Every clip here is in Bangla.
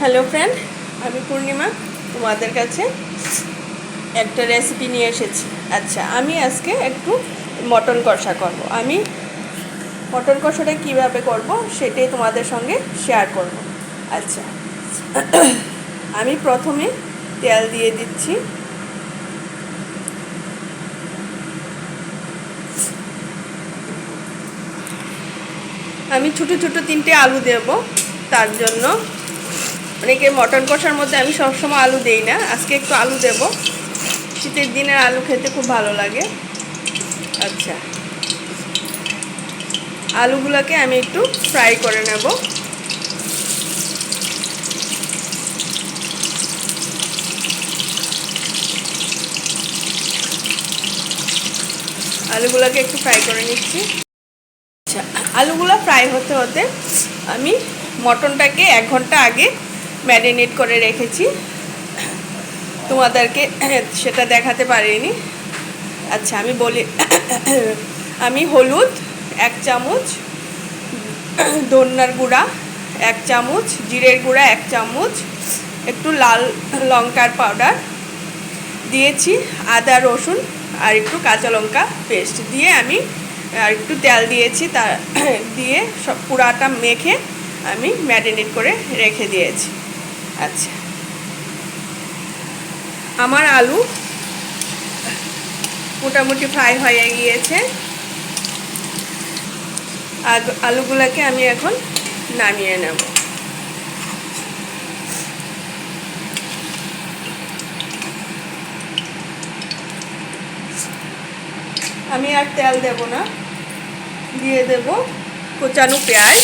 হ্যালো ফ্রেন্ড, আমি পূর্ণিমা তোমাদের কাছে একটা রেসিপি নিয়ে এসেছি। আচ্ছা, আমি আজকে একটু মটন কষা করব। আমি মটন কষাটা কীভাবে করব সেটাই তোমাদের সঙ্গে শেয়ার করব। আচ্ছা, আমি প্রথমে তেল দিয়ে দিচ্ছি। আমি ছোটো ছোটো 3টে আলু দেব। তার জন্য অনেকে মটন কষার মধ্যে আমি সবসময় আলু দেই না, আজকে একটু আলু দেব। শীতের দিনের আলু খেতে খুব ভালো লাগে। আচ্ছা, আলুগুলোকে আমি একটু ফ্রাই করে নেব। আলুগুলোকে একটু ফ্রাই করে নিচ্ছি। আচ্ছা, আলুগুলো ফ্রাই হতে হতে আমি মটনটাকে 1 ঘন্টা আগে ম্যারিনেট করে রেখেছি, তোমাদেরকে সেটা দেখাতে পারিনি। আচ্ছা, আমি বলি, আমি হলুদ 1 চামচ, ধনিয়ার গুঁড়া 1 চামচ, জিরের গুঁড়া 1 চামচ, একটু লাল লঙ্কার পাউডার দিয়েছি, আদা রসুন আর একটু কাঁচা লঙ্কা পেস্ট দিয়ে আমি আর একটু তেল দিয়েছি, তা দিয়ে সব পুরাটা মেখে আমি ম্যারিনেট করে রেখে দিয়েছি। আচ্ছা, আমার আলু মোটামুটি ফ্রাই হয়ে গিয়েছে। আলুগুলোকে আমি এখন নামিয়ে নেব। আমি আর তেল দেব না, দিয়ে দেব কোচানো পেঁয়াজ।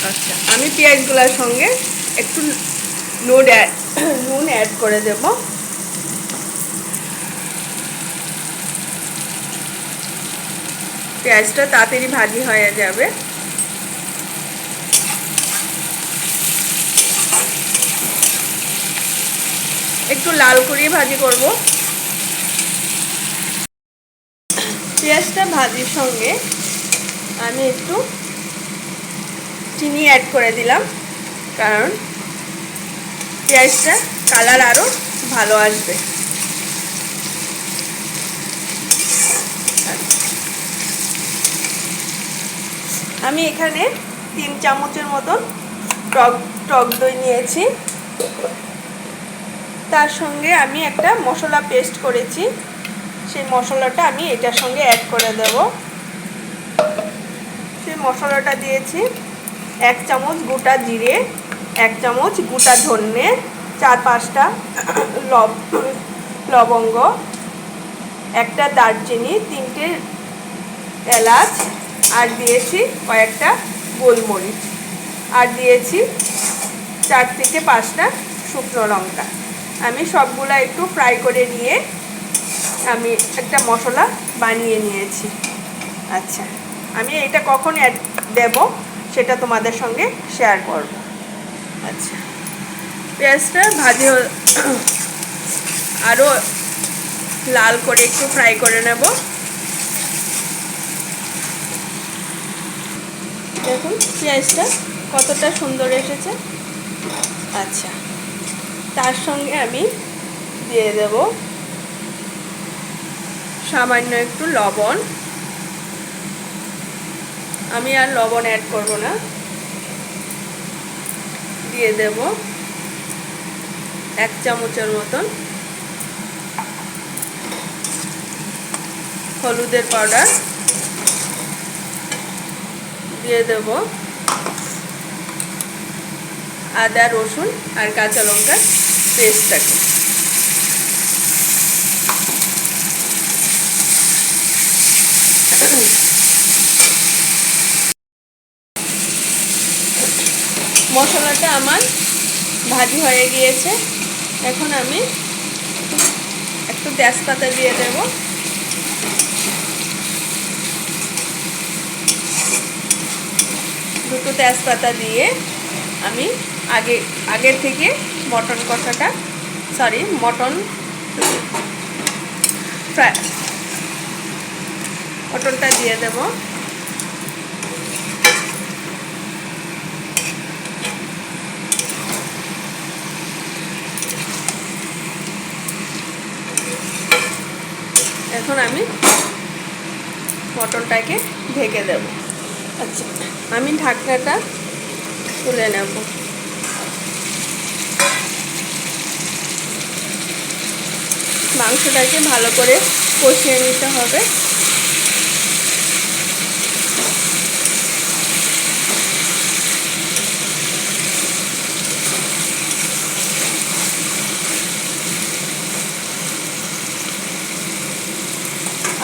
আচ্ছা, আমি পেঁয়াজগুলোর সঙ্গে একটু নুন অ্যাড করে দেব। পেঁয়াজটা তাড়াতাড়ি ভাজি হয়ে যাবে। একটু লাল করে ভাজি করব। পেঁয়াজটা ভাজির সঙ্গে আমি একটু চিনি অ্যাড করে দিলাম, কারণ পেঁয়াজটা কালার আরও ভালো আসবে। আমি এখানে 3 চামচের মতন টক দই নিয়েছি। তার সঙ্গে আমি একটা মশলা পেস্ট করেছি, সেই মশলাটা আমি এটার সঙ্গে অ্যাড করে দেব। সেই মশলাটা দিয়েছি 1 চামচ গোটা জিরে, 1 চামচ গোটা ধনে, 4-5টা লবঙ্গ, একটা দারচিনি, 3টে এলাচ, আর দিয়েছি কয়েকটা গোলমরিচ, আর দিয়েছি 4 থেকে 5টা শুকনো লঙ্কা। আমি সবগুলা একটু ফ্রাই করে নিয়ে আমি একটা মশলা বানিয়ে নিয়েছি। আচ্ছা, আমি এটা কখন অ্যাড দেব সেটা তোমাদের সঙ্গে শেয়ার করব। আচ্ছা, পেঁয়াজটা ভাজি আরও লাল করে একটু ফ্রাই করে নেব। দেখুন পেঁয়াজটা কতটা সুন্দর এসেছে। আচ্ছা, তার সঙ্গে আমি দিয়ে দেব সামান্য একটু লবণ। আমি আর লবণ অ্যাড করব না। দিয়ে দেব 1 চামচের মতন হলুদের পাউডার, দিয়ে দেব আদা রসুন আর কাঁচা লঙ্কার পেস্টটাকে। মশলাটা আমার ভাজি হয়ে গিয়েছে। এখন আমি একটু তেজপাতা দিয়ে দেব। একটু তেজপাতা দিয়ে আমি আগের থেকে মটন কষাটা মটন মটনটা দিয়ে দেব। এখন আমি মটনটাকে ঢেকে দেব। আচ্ছা, আমি ঢাকনাটা তুলে নেব। মাংসটাকে ভালো করে কষিয়ে নিতে হবে।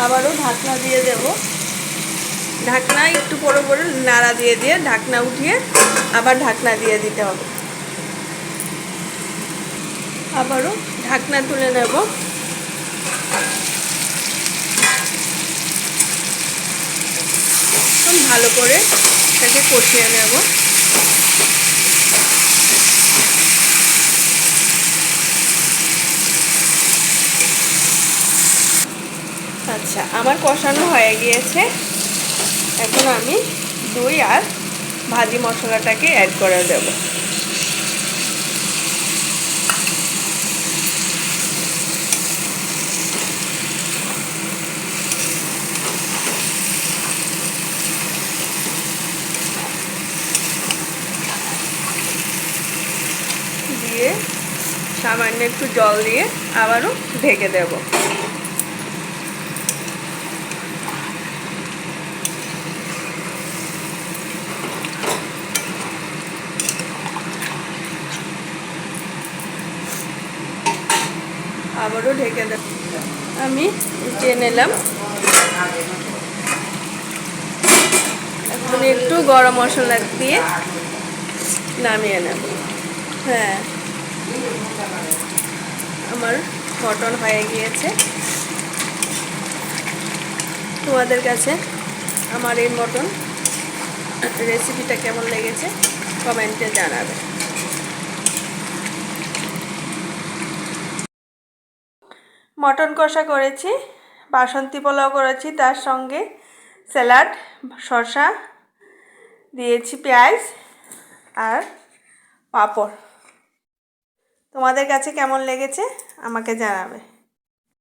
আবারও ঢাকনা দিয়ে দেব। ঢাকনা একটু পরে পরে নাড়া দিয়ে দিয়ে ঢাকনা উঠিয়ে আবার ঢাকনা দিয়ে দিতে হবে। আবারও ঢাকনা তুলে নেব। ভালো করে এটাকে কষিয়ে নেব। আচ্ছা, আমার কষানো হয়ে গিয়েছে। এখন আমি দই আর ভাজি মশলাটাকে অ্যাড করে দেব। দিয়ে সামান্য একটু জল দিয়ে আবারও ঢেকে দেব। আবারও ঢেকে দেব। আমি উঠিয়ে নিলাম। এখন একটু গরম মশলা দিয়ে নামিয়ে নেব। হ্যাঁ, আমার মটন হয়ে গিয়েছে। তোমাদের কাছে আমার এই মটন রেসিপিটা কেমন লেগেছে কমেন্টে জানাবে। মটন কষা করেছি, বাসন্তী পোলাও করেছি, তার সঙ্গে স্যালাড, শসা দিয়েছি, পেঁয়াজ আর পাঁপড়। তোমাদের কাছে কেমন লেগেছে আমাকে জানাবে।